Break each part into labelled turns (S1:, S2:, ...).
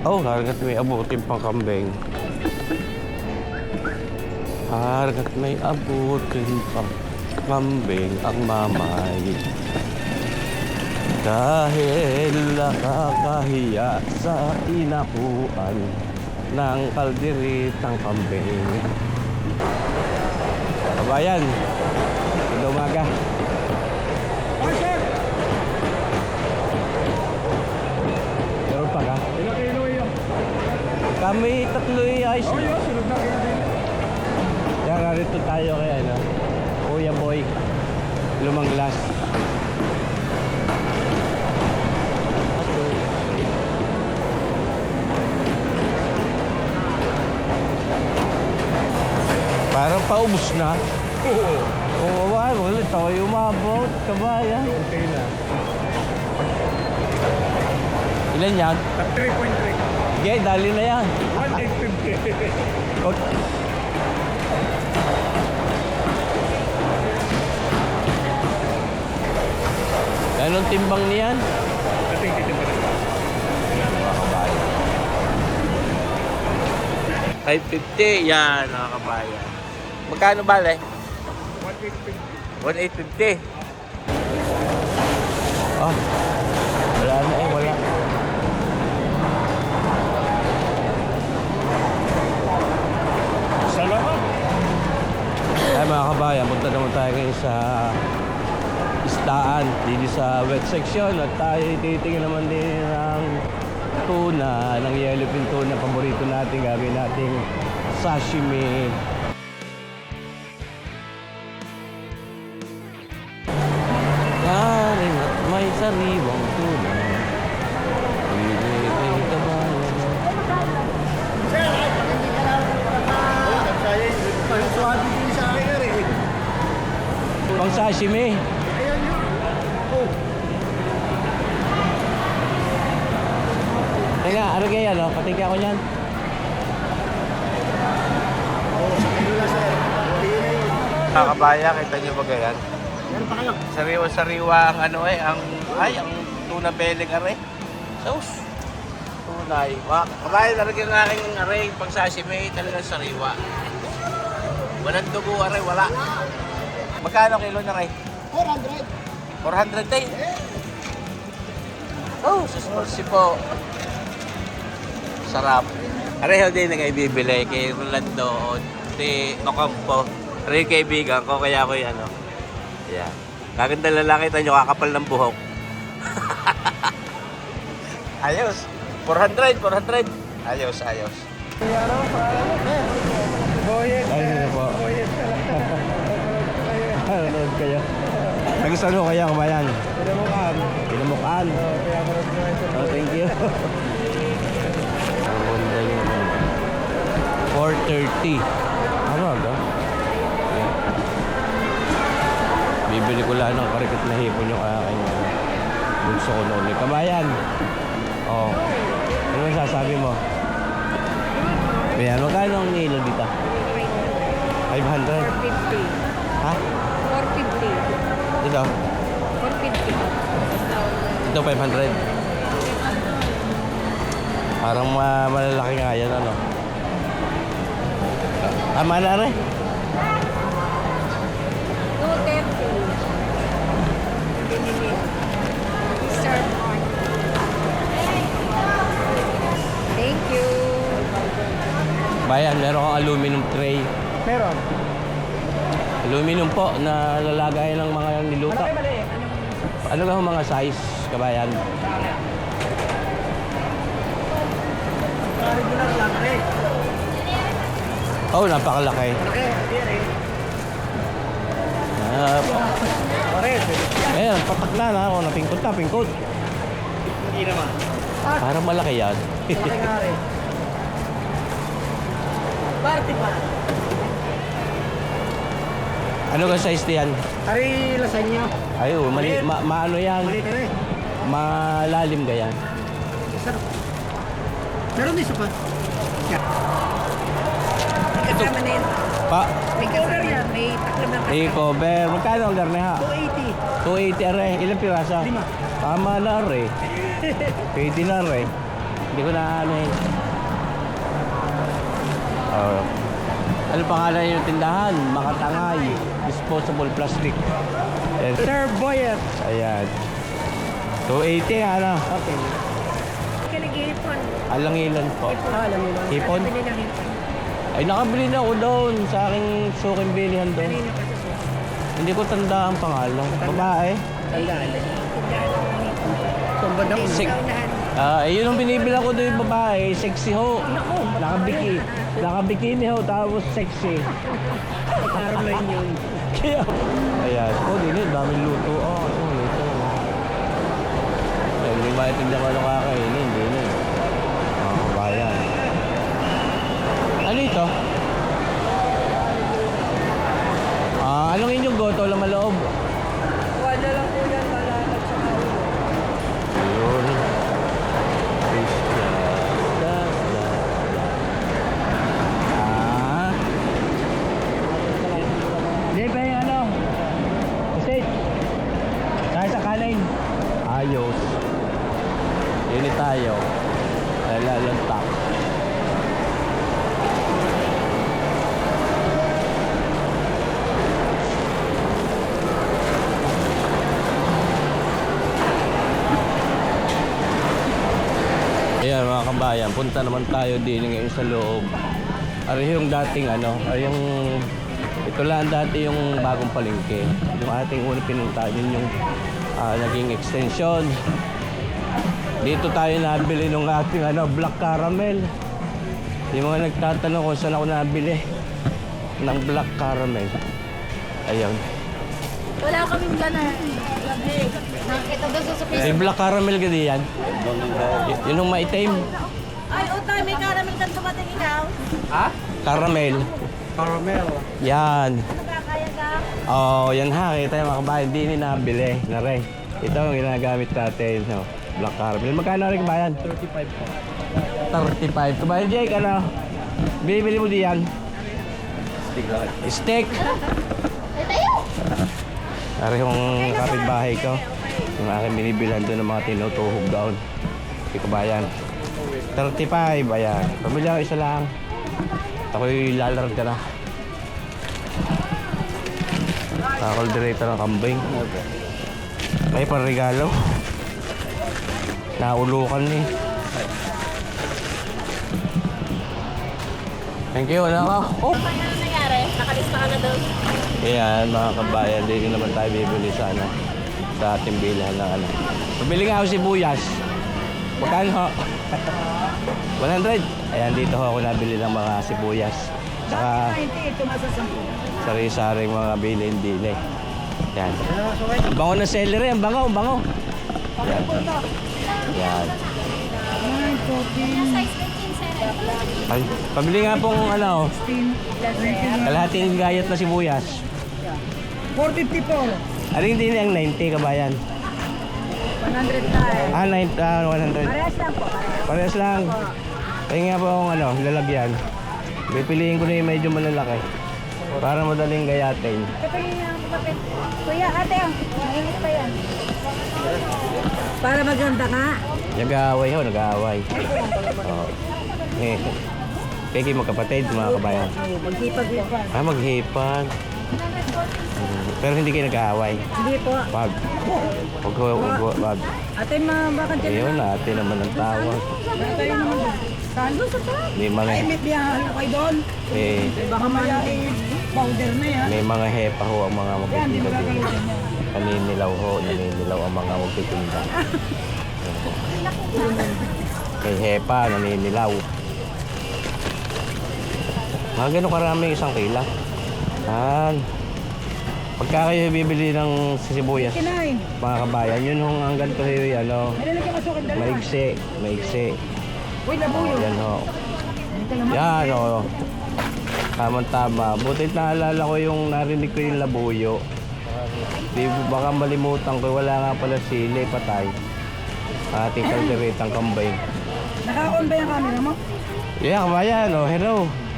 S1: Oh, hargat may abutin pang kambing. Hargat may abutin pang kambing ang mamay. Dahil nakakahiya sa inapuan ng kalderitang kambing. Kabayan, ganda umaga. Meron pa ka?
S2: Ilang kilo yun?
S1: Kami tatlo ayos.
S2: Oh, yun. Sunod na kilo din.
S1: Yan, narito tayo kay ano, Kuya Boy Lumang Glass. Parang paubos na.
S2: Oo.
S1: Oo, wala tayo umabot, kabayan.
S2: Okay na.
S1: Ilan yan?
S2: At 3.3.
S1: Okay, dali na yan.
S2: 1,850.
S1: Anong timbang niyan?
S2: Ating titin pa rin.
S1: 550, yan mga kabayan. Magkano bale?
S2: 1,850.
S1: 1,850. Ah, wala na eh, wala.
S2: Salamat.
S1: Ay mga kabayan, punta naman tayo ngayon sa isdaan dito sa wet section at tayo titingin naman din ng tuna, ng yellowfin tuna, paborito natin, gagawin nating sashimi. Karing at may sariwang tuna. Ibigay kabayan. Pang sashimi. Teka, ano kaya no? Patingin ako niyan. Kakabaya, kita niyo ba ganyan?
S2: Meron pa kayo?
S1: Sariwa-sariwa ang ano eh, ang tuna beling are. Sauce. Tunay. Kabaya talaga ng aking are, pang sashimi, talagang sariwa. Walang dugo are, wala. Magkano kilo na rin?
S2: 400.
S1: 400 tayo. Oh, suspursi po. Sarap. Areho din na ibibili kay Rolando o si Ocampo. Areho yung kaibigan ko, kaya ako yung ano. Yeah. Kaganda lalaki tayo, kakapal ng buhok. Ayos. 400. Ayos.
S2: Boyet.
S1: Ayos po.
S2: Boyet.
S1: Nanonood kayo. Nagustuhan mo kaya kabayan?
S2: Pinamukaan.
S1: Pinamukaan.
S2: Kaya marot na ito.
S1: Oh, thank you. Ang ganda yun. 430. Ano ba? Bibili ko lang ng karikit na hipon yung aking bunso ko noon. Kabayan. Oh. Ano masasabi mo? Bayan, magkano ang nilo dito? 500?
S3: 450.
S1: Ha?
S3: 450.
S1: Ito?
S3: 450.
S1: Ito 500. Parang malalaki nga yan, ano? Tama na rin.
S3: 230. Binili. Sir Mark. Thank you.
S1: Bayan, meron kang aluminum tray.
S2: Meron.
S1: Aluminum po na lalagay ng mga niluto. Ano nga ang mga size, kabayan?
S2: Regular lang rin.
S1: Oh, napakalaki.
S2: Okay, yan eh. Pares.
S1: Ayan, patak na ako. Napingkot.
S2: Hindi naman.
S1: Parang malaki yan.
S2: Malaki nga rin. Party pa.
S1: Ano ka size yan?
S2: Ari lasagna.
S1: Ay, maano yan?
S2: Maliit rin.
S1: Malalim ga yan?
S2: Isa. Meron din isa pa.
S3: kasama na yun.
S1: Pa,
S3: May kasama yan. May taklo ng kasama.
S1: i-cover. Magkano ang garne ha?
S2: 280.
S1: 280 are. Ilang pirasa?
S2: 5.
S1: Tama na are. Pwede na are. Hindi ko na ano eh. Oh. Ano pangalan yung tindahan? Makatangay. Disposable plastic. Ayan.
S2: Sir Boyer.
S1: Ayan. 280 ano?
S2: Okay.
S3: Ka nag-iipon.
S1: Alangilan po.
S2: Alam mo na.
S1: Hipon?
S3: Bili ng ipon.
S1: Ay nakabili na ako doon sa aking suking bilihan doon.
S3: Kanino ka sa susunod?
S1: Hindi ko tanda ang pangalan. Babae.
S2: Tandaan.
S3: Tindahan ng ipon.
S2: Kumbad ako.
S1: Sik.
S3: Saunahan.
S1: Yun ang binibila ko doon yung babae. Sexy ho. Nakabikini ho. Tapos sexy.
S2: Parang na yun.
S1: Kaya. Ayan. Oh, din eh. Daming luto. Luto. Ay, hindi maintindihan ko ano kakainin. Hindi na eh. Mga kabayan. Ano ito? Anong inyong goto lang maloob?
S3: Wala lang po yan. Wala at saka ulo.
S1: Ayun. Fish Hindi ba yung ano? Steak. Kaya sa kanin. Ayos. Yun tayo. Lalantak. Ayan mga kabayan, punta naman tayo din ngayon sa loob. Ari yung dating ano, ari yung ito lang dati yung bagong palengke. Yung ating unang pinuntahan yun yung naging extension. Dito tayo nabili ng ating ano, black caramel. Yung mga nagtatanong kung saan ako nabili ng black caramel. Ayan.
S3: Wala kaming gana. Nakakita doon sa
S1: May black caramel ka diyan. Yun yung maitim.
S3: Ay, utay, may caramel kang dumating ikaw.
S1: Ha? Caramel.
S2: Caramel.
S1: Yan.
S3: Nakakaya ka?
S1: Oh, yan ha. Kita yung mga kabayan. Hindi ni nabili. Nare. Ito ang ginagamit natin. No? Black caramel. Magkano rin kabayan?
S2: 35 po.
S1: 35. Kabayan Jake, ano? Bili mo diyan. Steak. Ari yung kapitbahay ko. Yung aking binibilhan doon ng mga tinutuhog doon. Hindi kabayan. 35. Ayan. Pamilya isa lang. Ako'y lalarag ka na. Kakaldereta ng kambing. May panregalo. Naulukan eh. Thank you. Wala ka. Oh!
S3: Ano nangyari? Nakalista ka na doon?
S1: Ayan mga kabayan. Dito naman tayo bibili sana. Sa ating bilhan ng ano. Pabili nga ako sibuyas. Magkano ho? 100. Ayan dito ho ako nabili ng mga sibuyas. Tsaka
S2: Ito masasampu.
S1: sari-saring mga bilin-dili. Yan. Ang bango ng celery. Ang bango. Ang bango. Yan. Yan. Ay, pabili nga pong ano. Kalahating gayat na sibuyas.
S2: 450 po.
S1: Aling din ang 90 kabayan.
S3: 100 tayo.
S1: 100.
S3: Parehas lang po.
S1: Parehas lang. Kaya nga po akong ano, lalagyan. Pipiliin ko na yung medyo malalaki. Para madaling gayatin.
S3: Kapagin niya ako kapit. Kuya, ate, mainit pa yan. Para maganda ka.
S1: Nag-aaway ho, nag-aaway. Oo. Kaya kayo magkapatid, mga kabayan.
S3: Maghipag-hipag.
S1: Maghipag. Pero hindi kayo nag-aaway.
S3: Hindi po.
S1: Wag. Wag.
S3: Ate, baka dyan.
S1: Ayun, ate naman ang tawag.
S3: Tayo naman dyan. Saan? Doon sa taas.
S1: May mga,
S2: May biyahalo kayo doon. Baka maya powder na yan.
S1: may mga hepa ho ang mga magtitinda din. Naninilaw ho, naninilaw ang mga magtitinda. May hepa, naninilaw. Mga ganun karami isang kila. Yan. Pagka kayo bibili ng sibuyas,
S2: Kinain.
S1: mga kabayan, yun hong ang ganito yung ano,
S2: May lalagyan ka sukad dalawa.
S1: maigsi.
S2: Uy,
S1: Oh,
S2: labuyo.
S1: yan ho. Yan o. Tama-tama. Butit naalala ko yung narinig ko yung labuyo. Di baka malimutan ko, wala nga pala sili, patay. Ating kalderetang kambay.
S2: Naka-on ba yung camera mo?
S1: Yeah, kabayan, oh, hello.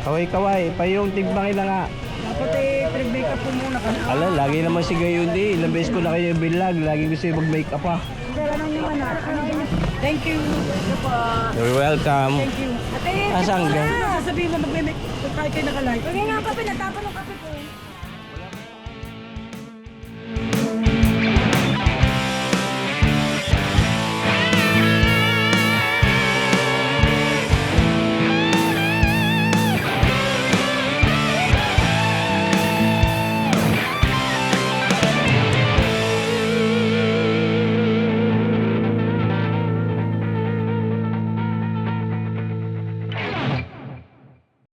S1: Kaway-kaway, pa yung timbangin na nga.
S2: Dapat eh, pre-makeup po muna ka na.
S1: Ala, lagi naman si Gayundi. Ilang beses ko na kayo bilag. Lagi gusto yung mag-makeup pa.
S3: Pero ano yung anak?
S2: Thank you. Ito po.
S1: You're welcome.
S2: Thank you.
S3: Ate,
S1: Asang
S2: Ano sasabihin mo mag-make? Kahit kayo nakalive.
S3: Pagay nga ang kape, natapon ng kape